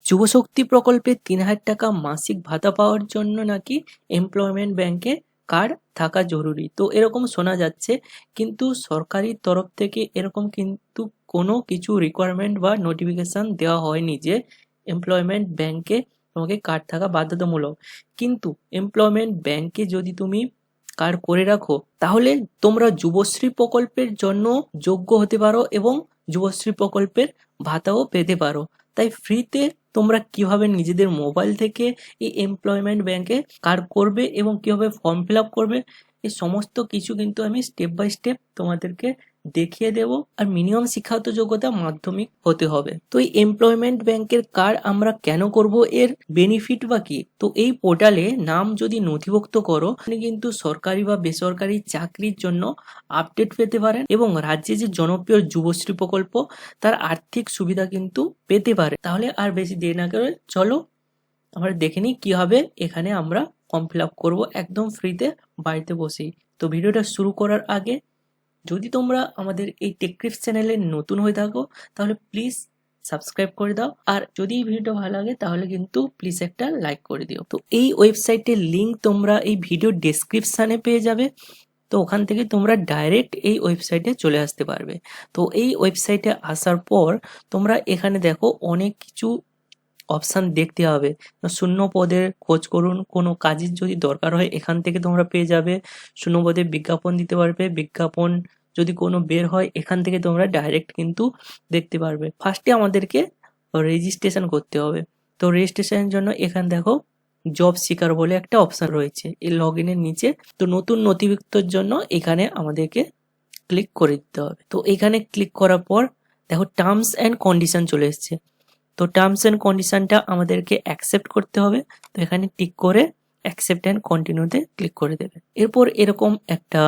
যুবশক্তি প্রকল্পে ৩,০০০ টাকা মাসিক ভাতা পাওয়ার জন্য নাকি এমপ্লয়মেন্ট ব্যাংকে কার্ড থাকা জরুরি। তো এরকম শোনা যাচ্ছে, কিন্তু সরকারি তরফ থেকে এরকম কিন্তু কোনো কিছু রিকোয়ারমেন্ট বা নোটিফিকেশন দেওয়া হয়নি যে এমপ্লয়মেন্ট ব্যাংকে তোমাকে কার্ড থাকা বাধ্যতামূলক। কিন্তু এমপ্লয়মেন্ট ব্যাংকে যদি তুমি কার্ড করে রাখো, তাহলে তোমরা যুবশ্রী প্রকল্পের জন্য যোগ্য হতে পারো এবং যুবশ্রী প্রকল্পের ভাতাও পেতে পারো। তাই ফ্রিতে তোমরা কিভাবে নিজেদের মোবাইল থেকে এই এমপ্লয়মেন্ট ব্যাংকে কার্ড করবে এবং কিভাবে ফর্ম ফিল আপ করবে, এই সমস্ত কিছু কিন্তু আমি স্টেপ বাই স্টেপ তোমাদেরকে দেখিয়ে দেব। আর মিনিমাম শিক্ষাগত যোগ্যতা মাধ্যমিক হতে হবে। তো এই এমপ্লয়মেন্ট ব্যাংকের কার্ড আমরা কেন করব, এর বেনিফিট বা কি? তো এই পোর্টালে নাম যদি নথিভুক্ত করো, আপনি কিন্তু সরকারি বা বেসরকারি চাকরির জন্য আপডেট পেতে পারেন এবং রাজ্যে যে জনপ্রিয় যুবশ্রী প্রকল্প তার আর্থিক সুবিধা কিন্তু পেতে পারে। তাহলে আর বেশি দেরি না করে চলো আমরা দেখে নিই কিভাবে এখানে আমরা ফর্ম ফিল আপ করবো একদম ফ্রিতে বাড়িতে বসেই। তো ভিডিওটা শুরু করার আগে, যদি তোমরা আমাদের এই টেকক্রিপস চ্যানেলে নতুন হয়ে থাকো তাহলে প্লিজ সাবস্ক্রাইব করে দাও, আর যদি এই ভিডিওটা ভালো লাগে তাহলে কিন্তু প্লিজ একটা লাইক করে দিও। তো এই ওয়েবসাইটের লিংক তোমরা এই ভিডিও ডেসক্রিপশনে পেয়ে যাবে। তো ওখান থেকে তোমরা ডাইরেক্ট এই ওয়েবসাইটে চলে আসতে পারবে। তো এই ওয়েবসাইটে আসার পর তোমরা এখানে দেখো অনেক কিছু অপশান দেখতে হবে। শূন্য পদের খোঁজ করুন, কোনো কাজের যদি দরকার হয় এখান থেকে তোমরা পেয়ে যাবে। শূন্য পদে বিজ্ঞাপন দিতে পারবে, বিজ্ঞাপন যদি কোনো বের হয় এখান থেকে তোমরা ডাইরেক্ট কিন্তু দেখতে পারবে। ফার্স্টে আমাদেরকে রেজিস্ট্রেশন করতে হবে। তো রেজিস্ট্রেশনের জন্য এখানে দেখো জব সিকার বলে একটা অপশান রয়েছে এই লগ ইনের নিচে। তো নতুন নথিভুক্তর জন্য এখানে আমাদেরকে ক্লিক করে দিতে হবে। তো এখানে ক্লিক করার পর দেখো টার্মস অ্যান্ড কন্ডিশন চলে এসছে। তো টার্মস অ্যান্ড কন্ডিশনটা আমাদেরকে অ্যাকসেপ্ট করতে হবে। তো এখানে টিক করে অ্যাকসেপ্ট অ্যান্ড কন্টিনিউতে ক্লিক করে দেবে। এরপর এরকম একটা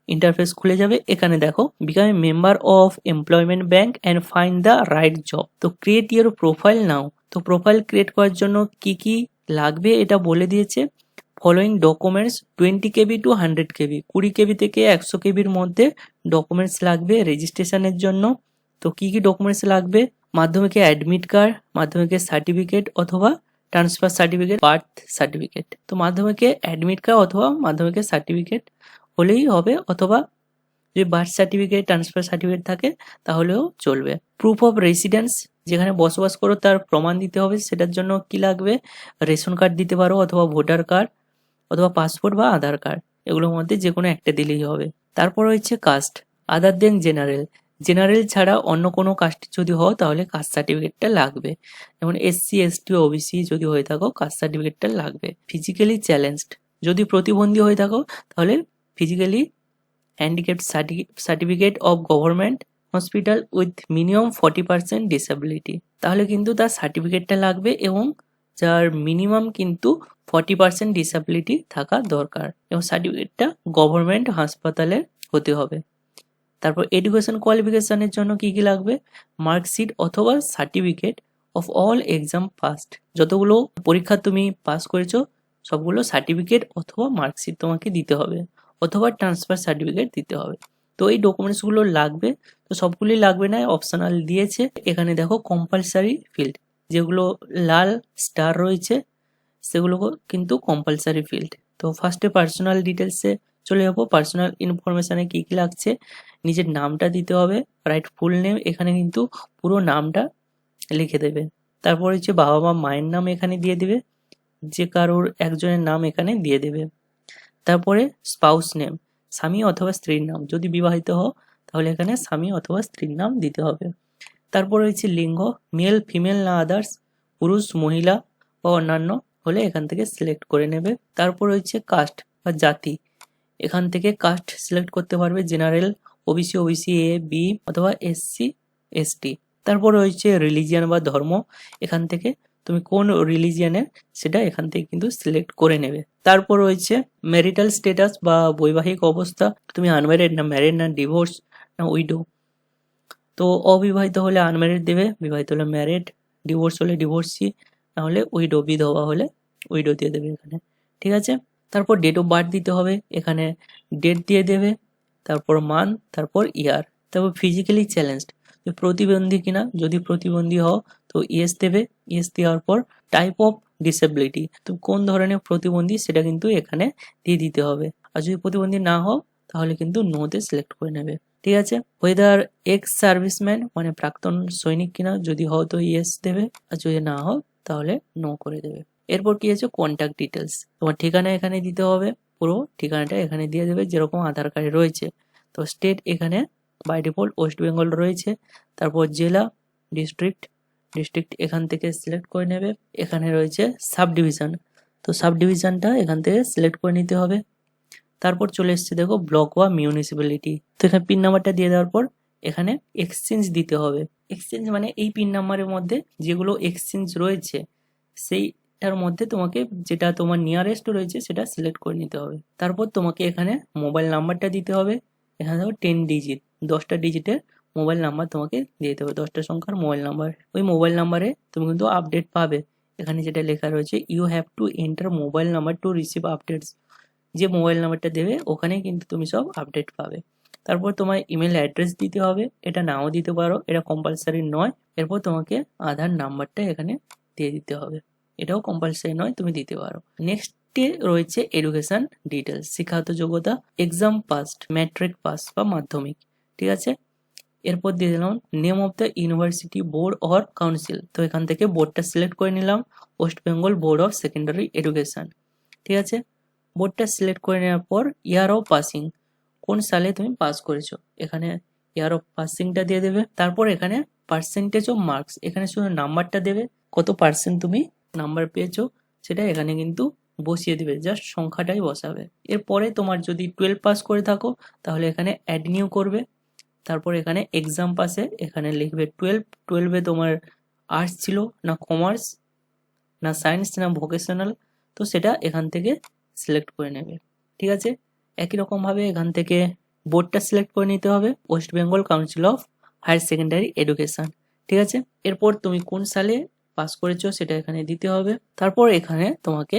ইন্টারফেস খুলে যাবে। এখানে দেখো become a member of employment bank and find the right job. তো ক্রিয়েট ইউর প্রোফাইল নাও। তো প্রোফাইল ক্রিয়েট করার জন্য কি কি লাগবে এটা বলে দিয়েছে। ফলোয়িং ডকুমেন্টস 20 কেবি টু 100 কেবি, 20 কেবি থেকে 100 কেবির মধ্যে ডকুমেন্টস লাগবে রেজিস্ট্রেশনের জন্য। তো কি কি ডকুমেন্টস লাগবে? মাধ্যমিকে অ্যাডমিট কার্ড, মাধ্যমিকের সার্টিফিকেট অথবা ট্রান্সফার সার্টিফিকেট, বার্থ সার্টিফিকেট। তো মাধ্যমিকে অ্যাডমিট কার্ড অথবা মাধ্যমিকের সার্টিফিকেট হলেই হবে, অথবা যদি বার্থ সার্টিফিকেট ট্রান্সফার সার্টিফিকেট থাকে তাহলেও চলবে। প্রুফ অফ রেসিডেন্স, যেখানে বসবাস করো তার প্রমাণ দিতে হবে। সেটার জন্য কি লাগবে? রেশন কার্ড দিতে পারো অথবা ভোটার কার্ড অথবা পাসপোর্ট বা আধার কার্ড, এগুলোর মধ্যে যে কোনো একটা দিলেই হবে। তারপর হচ্ছে কাস্ট, আদার দেন জেনারেল। জেনারেল ছাড়া অন্য কোনো কাস্টে যদি হও তাহলে কাস্ট সার্টিফিকেটটা লাগবে। যেমন এসসি এসটি ওবিসি যদি হয়ে থাকো কাস্ট সার্টিফিকেটটা লাগবে। ফিজিক্যালি চ্যালেঞ্জড, যদি প্রতিবন্ধী হয়ে থাকো তাহলে physically handicap certificate of government hospital with minimum 40% disability, তাহলে কিন্তু তার সার্টিফিকেটটা লাগবে এবং যার মিনিমাম কিন্তু 40% ডিসেবিলিটি থাকা দরকার এবং সার্টিফিকেটটা গভর্নমেন্ট হাসপাতালে হতে হবে। তারপর এডুকেশন কোয়ালিফিকেশনের জন্য কি কি লাগবে? মার্কশিট অথবা certificate of all exam past, যতগুলো পরীক্ষা তুমি পাস করেছো সবগুলো সার্টিফিকেট অথবা মার্কশিট তোমাকে দিতে হবে, অথবা ট্রান্সফার সার্টিফিকেট দিতে হবে। তো এই ডকুমেন্টসগুলো লাগবে। তো সবগুলোই লাগবে না, অপশনাল দিয়েছে। এখানে দেখো কম্পালসারি ফিল্ড, যেগুলো লাল স্টার রয়েছে সেগুলো কিন্তু কম্পালসারি ফিল্ড। তো ফার্স্টে পার্সোনাল ডিটেলসে চলে যাবো। পার্সোনাল ইনফরমেশনে কি কি লাগছে? নিজের নামটা দিতে হবে, রাইট ফুল নেম, এখানে কিন্তু পুরো নামটা লিখে দেবে। তারপর হচ্ছে বাবা মা মায়ের নাম এখানে দিয়ে দিবে, যে কারোর একজনের নাম এখানে দিয়ে দেবে। তারপরে স্পাউস নেম, স্বামী অথবা স্ত্রীর নাম, যদি বিবাহিত হও তাহলে এখানে স্বামী অথবা স্ত্রীর নাম দিতে হবে। তারপর হচ্ছে লিঙ্গ, মেল ফিমেল না আদার্স, পুরুষ মহিলা বা অন্যান্য হলে এখান থেকে সিলেক্ট করে নেবে। তারপর হচ্ছে কাস্ট বা জাতি, এখান থেকে কাস্ট সিলেক্ট করতে পারবে, general, OBC, OBC A B অথবা এসসি এসটি। তারপর হচ্ছে রিলিজিয়ান বা ধর্ম, এখান থেকে তুমি কোন রিলিজিয়ানের সেটা এখান থেকে কিন্তু সিলেক্ট করে নেবে। তারপর রয়েছে ম্যারিটাল স্ট্যাটাস বা বৈবাহিক অবস্থা, তুমি আনম্যারিড না ম্যারিড না ডিভোর্স না উইডো। তো অবিবাহিত হলে আনম্যারিড দেবে, বিবাহিত হলে ম্যারিড, ডিভোর্স হলে ডিভোর্সি, নাহলে উইডো বিধবা হলে উইডো দিয়ে দেবে এখানে। ঠিক আছে। তারপর ডেট অফ বার্থ দিতে হবে, এখানে ডেট দিয়ে দেবে, তারপর মান্থ, তারপর ইয়ার। তারপর ফিজিক্যালি চ্যালেঞ্জড, যে প্রতিবন্ধী কিনা, যদি প্রতিবন্ধী হও তো ইয়েস দেবে। ইয়েস দেওয়ার পর টাইপ অফ ডিসেবিলিটি, তো কোন ধরনের প্রতিবন্ধী সেটা কিন্তু এখানে দিয়ে দিতে হবে। আর যদি প্রতিবন্ধী না হও তাহলে কিন্তু নোতে সিলেক্ট করে নেবে। ঠিক আছে, ওয়েদার এক্স সার্ভিসম্যান মানে প্রাক্তন সৈনিক কিনা, যদি হও তো ইয়েস দেবে, আর যদি না হও তাহলে নো করে দেবে। এরপর কি আছে, কন্ট্যাক্ট ডিটেলস, তোমার ঠিকানা এখানে দিতে হবে, পুরো ঠিকানাটা এখানে দিয়ে দেবে যেরকম আধার কার্ডে রয়েছে। তো স্টেট এখানে বাই ডিফল্ট ওয়েস্ট বেঙ্গল রয়েছে। তারপর জেলা, ডিস্ট্রিক্ট এখান থেকে সিলেক্ট করে নেবে। এখানে রয়েছে সাব ডিভিশন, তো সাব ডিভিশনটা এখান থেকে সিলেক্ট করে নিতে হবে। তারপর চলে এসছে দেখো ব্লক বা মিউনিসিপ্যালিটি, তো এখানে পিন নাম্বারটা দিয়ে দেওয়ার পর এখানে এক্সচেঞ্জ দিতে হবে। এক্সচেঞ্জ মানে এই পিন নাম্বারের মধ্যে যেগুলো এক্সচেঞ্জ রয়েছে সেইটার মধ্যে তোমাকে যেটা তোমার নিয়ারেস্ট রয়েছে সেটা সিলেক্ট করে নিতে হবে। তারপর তোমাকে এখানে মোবাইল নাম্বারটা দিতে হবে। এখানে দেখো 10 ডিজিট, 10টা ডিজিটের মোবাইল নাম্বার তোমাকে দিয়ে দিতে হবে, 10টা সংখ্যার মোবাইল নাম্বার। ওই মোবাইল নাম্বারে তুমি কিন্তু আপডেট পাবে। এখানে যেটা লেখা রয়েছে you have to enter mobile number to receive updates, যে মোবাইল নাম্বারটা দেবে ওখানে কিন্তু তুমি সব আপডেট পাবে। তারপর তোমার ইমেল অ্যাড্রেস দিতে হবে, এটা নাও দিতে পারো, এটা কম্পালসারি নয়। এরপর তোমাকে আধার নাম্বারটা এখানে দিয়ে দিতে হবে, এটাও কম্পালসারি নয়, তুমি দিতে পারো। নেক্সটে রয়েছে এডুকেশন ডিটেলস, শিক্ষাগত যোগ্যতা, এক্সাম পাস্ট, ম্যাট্রিক পাস বা মাধ্যমিক। ঠিক আছে, এরপর দিয়ে দিলাম name of the university board or council, তো এখান থেকে বোর্ডটা সিলেক্ট করে নিলাম, West Bengal board of secondary Education. ঠিক আছে, বোর্ডটা সিলেক্ট করে নেওয়ার পর ইয়ার অফ পাসিং, কোন সালে তুমি পাস করেছো, এখানে ইয়ার অফ পাসিংটা দিয়ে দেবে। তারপর এখানে পার্সেন্টেজ অফ মার্কস, এখানে শুধু নাম্বারটা দেবে, কত পার্সেন্ট তুমি নাম্বার পেয়েছো সেটা এখানে কিন্তু বসিয়ে দেবে, জাস্ট সংখ্যাটাই বসাবে। এরপরে তোমার যদি 12 পাস করে থাকো তাহলে এখানে অ্যাড নিউ করবে। তারপর এখানে এক্সাম পাসে এখানে লিখবে 12 তোমার আর্টস ছিল না কমার্স না সায়েন্স না ভোকেশনাল, তো সেটা এখান থেকে সিলেক্ট করে নেবে। ঠিক আছে, একই রকম ভাবে এখান থেকে বোর্ডটা সিলেক্ট করে নিতে হবে, West Bengal Council of Higher Secondary Education. ঠিক আছে, এরপর তুমি কোন সালে পাস করেছো সেটা এখানে দিতে হবে। তারপর এখানে তোমাকে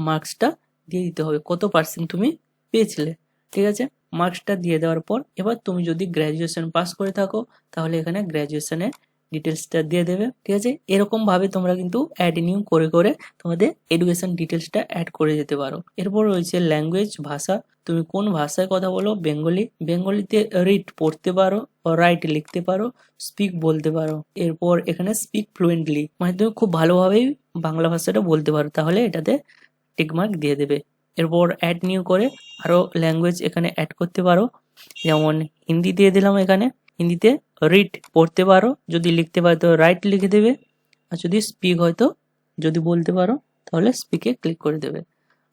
মার্কসটা দিয়ে দিতে হবে, কত পার্সেন্ট তুমি পেয়েছিলে। ঠিক আছে, মার্কসটা দিয়ে দেওয়ার পর এবার তুমি যদি গ্র্যাজুয়েশন পাস করে থাকো তাহলে এখানে গ্র্যাজুয়েশনের ডিটেলসটা দিয়ে দেবে। ঠিক আছে, এরকম ভাবে তোমরা কিন্তু অ্যাড নিউ করে করে তোমাদের এডুকেশন ডিটেলসটা অ্যাড করে যেতে পারো। এরপর রয়েছে ল্যাঙ্গুয়েজ, ভাষা, তুমি কোন ভাষায় কথা বলো, বেঙ্গলি, বেঙ্গলিতে রিড পড়তে পারো, রাইট লিখতে পারো, স্পিক বলতে পারো। এরপর এখানে স্পিক ফ্লুয়েন্টলি মানে তুমি খুব ভালোভাবেই বাংলা ভাষাটা বলতে পারো, তাহলে এটাতে টিকমার্ক দিয়ে দেবে। এরপর অ্যাড নিউ করে আরো ল্যাঙ্গুয়েজ এখানে অ্যাড করতে পারো, যেমন হিন্দি দিয়ে দিলাম, এখানে হিন্দিতে রিড পড়তে পারো, যদি লিখতে পারো তো রাইট লিখে দেবে, আর যদি স্পিক হয়তো যদি বলতে পারো তাহলে স্পিকে ক্লিক করে দেবে,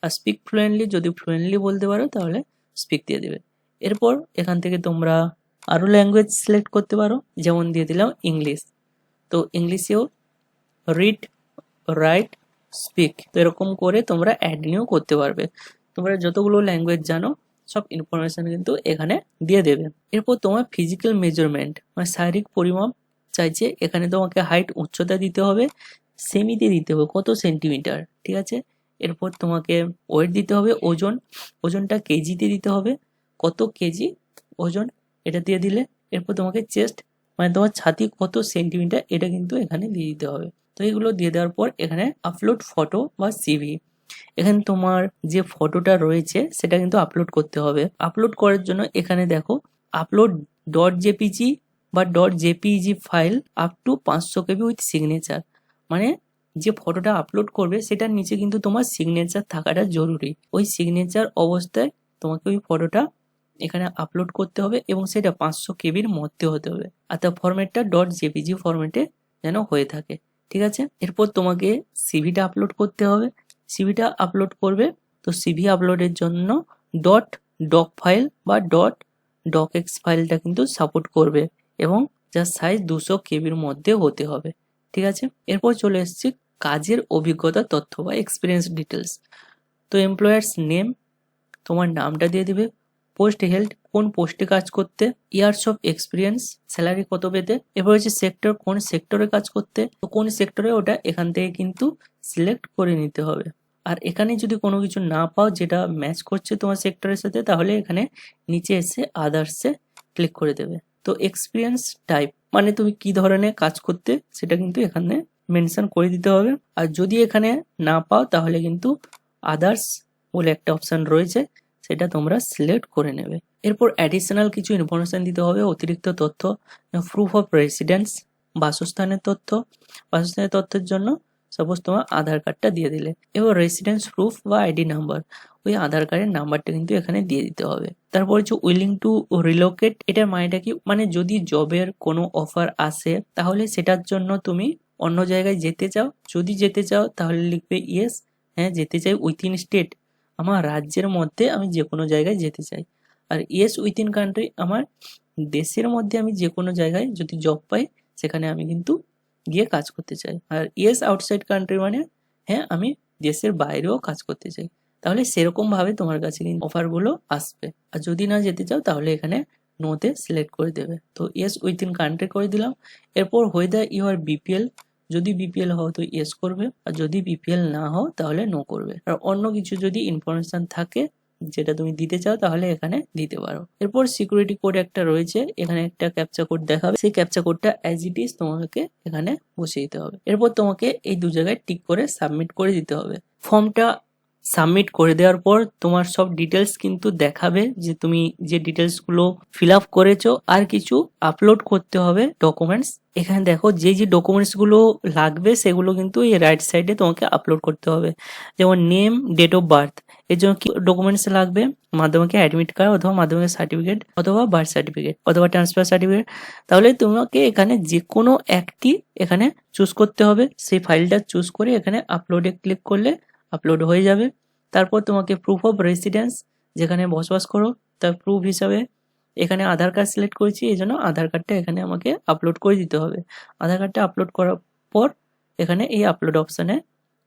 আর স্পিক ফ্লুয়েন্টলি যদি ফ্লুয়েন্টলি বলতে পারো তাহলে স্পিক দিয়ে দেবে। এরপর এখান থেকে তোমরা আরো ল্যাঙ্গুয়েজ সিলেক্ট করতে পারো, যেমন দিয়ে দিলাম ইংলিশ, তো ইংলিশেও রিড, রাইট, স্পিক, তো এরকম করে তোমরা অ্যাড নিউ করতে পারবে। তোমরা যতগুলো ল্যাঙ্গুয়েজ জানো সব ইনফরমেশন কিন্তু এখানে দিয়ে দেবে। এরপর তোমার ফিজিক্যাল মেজারমেন্ট মানে শারীরিক পরিমাপ চাইছে, এখানে তোমাকে হাইট উচ্চতা দিতে হবে, সেমিতে দিতে হবে কত সেন্টিমিটার। ঠিক আছে, এরপর তোমাকে ওয়েট দিতে হবে, ওজনটা কেজিতে দিতে হবে, কত কেজি ওজন এটা দিয়ে দিলে। এরপর তোমাকে চেস্ট মানে তোমার ছাতি কত সেন্টিমিটার এটা কিন্তু এখানে দিয়ে দিতে হবে। তো এগুলো দিয়ে দেওয়ার পর এখানে আপলোড ফটো বা সিভি, এখানে তোমার যে ফটোটা রয়েছে সেটা কিন্তু আপলোড করতে হবে। আপলোড করার জন্য এখানে দেখো আপলোড .jpg বা .jpeg file up to 500 KB with signature, মানে যে ফটোটা আপলোড করবে সেটার নিচে কিন্তু তোমার সিগনেচার থাকাটা জরুরি। ওই সিগনেচার অবস্থায় তোমাকে ওই ফটোটা এখানে আপলোড করতে হবে এবং সেটা 500 KBর মধ্যে হতে হবে, আর তার ফরম্যাটটা .jpg ফরম্যাটে যেন হয়ে থাকে। ঠিক আছে, এরপর তোমাকে সিভিটা আপলোড করতে হবে, সিভিটা আপলোড করবে, তো সিভি আপলোডের জন্য ডক ফাইল বা .docx ফাইলটা কিন্তু সাপোর্ট করবে এবং যার সাইজ 200 KBর মধ্যে হতে হবে। ঠিক আছে, এরপর চলে এসেছি কাজের অভিজ্ঞতা তথ্য বা এক্সপিরিয়েন্স ডিটেলস। তো এমপ্লয়ার্স নেম, তোমার নামটা দিয়ে দিবে, পোস্ট হেল্ড কোন পোস্টে কাজ করতে, ইয়ার্স অফ এক্সপিরিয়েন্স, স্যালারি কত পেতে, এরপর হচ্ছে সেক্টর কোন সেক্টরে কাজ করতে, তো কোন সেক্টরে ওটা এখান থেকে কিন্তু সিলেক্ট করে নিতে হবে। আর এখানে যদি কোনো কিছু না পাও যেটা ম্যাচ করছে তোমার সেক্টরের সাথে তাহলে এখানে নিচে এসে আদার্সে ক্লিক করে দেবে। তো এক্সপিরিয়েন্স টাইপ মানে তুমি কি ধরনের কাজ করতে সেটা কিন্তু এখানে মেনশন করে দিতে হবে। আর যদি এখানে না পাও তাহলে কিন্তু আদার্স বলে একটা অপশন রয়েছে, সেটা তোমরা সিলেক্ট করে নেবে। এরপর অ্যাডিশনাল কিছু ইনফরমেশন দিতে হবে, অতিরিক্ত তথ্য, প্রুফ অফ রেসিডেন্স, বাসস্থানের তথ্য। বাসস্থানের তথ্যের জন্য সাপোজ তোমার আধার কার্ডটা দিয়ে দিলে, এবার রেসিডেন্স প্রুফ বা আইডি নাম্বার, ওই আধার কার্ডের নাম্বারটা কিন্তু এখানে দিয়ে দিতে হবে। তারপর হচ্ছে উইলিং টু রিলোকেট, এটার মানেটা কি, মানে যদি জবের কোনো অফার আসে তাহলে সেটার জন্য তুমি অন্য জায়গায় যেতে চাও, যদি যেতে চাও তাহলে লিখবে ইয়েস, হ্যাঁ যেতে চাই উইথিন স্টেট, আমার রাজ্যের মধ্যে আমি যে কোনো জায়গায় যেতে চাই। আর ইয়েস উইথিন কান্ট্রি, আমার দেশের মধ্যে আমি যে কোনো জায়গায় যদি জব পাই সেখানে আমি কিন্তু গিয়ে কাজ করতে চাই। আর ইয়েস আউটসাইড কান্ট্রি মানে হ্যাঁ আমি দেশের বাইরেও কাজ করতে চাই। তাহলে সেরকম ভাবে তোমার কাছে কিন্তু অফারগুলো আসবে। আর যদি না যেতে চাও তাহলে এখানে নোতে সিলেক্ট করে দেবে। তো ইয়েস উইথিন কান্ট্রি করে দিলাম। এরপর হোয়েদার ইউ আর বিপিএল, যদি বিপিএল হও তো ইয়েস করবে, আর যদি বিপিএল না হও তাহলে নো করবে। আর অন্য কিছু যদি ইনফরমেশন থাকে যেটা তুমি দিতে চাও তাহলে এখানে দিতে পারো। এরপর সিকিউরিটি কোড একটা রয়েছে, এখানে একটা ক্যাপচা কোড দেখাবে, সেই ক্যাপচা কোডটা অ্যাজ ইট ইজ তোমাকে এখানে বসিয়ে দিতে হবে। এরপর তোমাকে এই দু জায়গায় টিক করে সাবমিট করে দিতে হবে। ফর্মটা সাবমিট করে দেওয়ার পর তোমার সব ডিটেলস কিন্তু দেখাবে যে তুমি যে ডিটেলস গুলো ফিল আপ করেছো, আর কিছু আপলোড করতে হবে ডকুমেন্টস। এখানে দেখো যে যে ডকুমেন্টস গুলো লাগবে সেগুলো কিন্তু এই রাইট সাইডে তোমাকে আপলোড করতে হবে, যেমন নেম, ডেট অফ বার্থ। এর জন্য কি ডকুমেন্টস লাগবে, মাধ্যমিকের অ্যাডমিট কার্ড অথবা মাধ্যমিকের সার্টিফিকেট অথবা বার্থ সার্টিফিকেট অথবা ট্রান্সফার সার্টিফিকেট। তাহলে তোমাকে এখানে যে কোনো একটি এখানে চুজ করতে হবে, সেই ফাইলটা চুজ করে এখানে আপলোডে ক্লিক করলে আপলোড হয়ে যাবে। তারপর তোমাকে প্রুফ অফ রেসিডেন্স, যেখানে বসবাস করো তার প্রুফ হিসাবে এখানে আধার কার্ড সিলেক্ট করেছি, এই জন্য আধার কার্ডটা এখানে আমাকে আপলোড করে দিতে হবে। আধার কার্ডটা আপলোড করার পর এখানে এই আপলোড অপশানে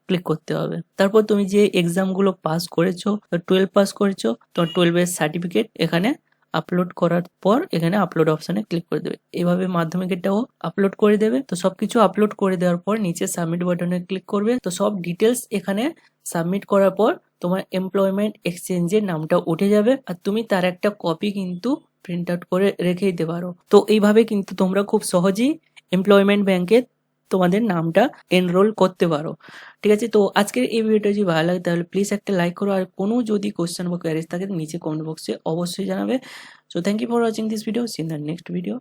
ক্লিক করতে হবে। তারপর তুমি যে এক্সামগুলো পাস করেছো, 12 পাস করেছো, তোমার 12-এর সার্টিফিকেট এখানে আপলোড করার পর এখানে আপলোড অপশানে ক্লিক করে দেবে। এইভাবে মাধ্যমিকেরটাও আপলোড করে দেবে। তো সবকিছু আপলোড করে দেওয়ার পর নিচে সাবমিট বাটনে ক্লিক করবে। তো সব ডিটেলস এখানে সাবমিট করার পর তোমার এমপ্লয়মেন্ট এক্সচেঞ্জের নামটা উঠে যাবে, আর তুমি তার একটা কপি কিন্তু প্রিন্ট আউট করে রেখে দিতে পারো। তো এইভাবে কিন্তু তোমরা খুব সহজেই এমপ্লয়মেন্ট ব্যাংকে তোমাদের নামটা এনরোল করতে পারো। ঠিক আছে, তো আজকের এই ভিডিওটা যদি ভালো লাগে তাহলে প্লিজ একটা লাইক করো, আর কোনো যদি কোশ্চেন বা কোয়ারিজ থাকে নিচে কমেন্ট বক্সে অবশ্যই জানাবে। So thank you for watching this video, see in the next video.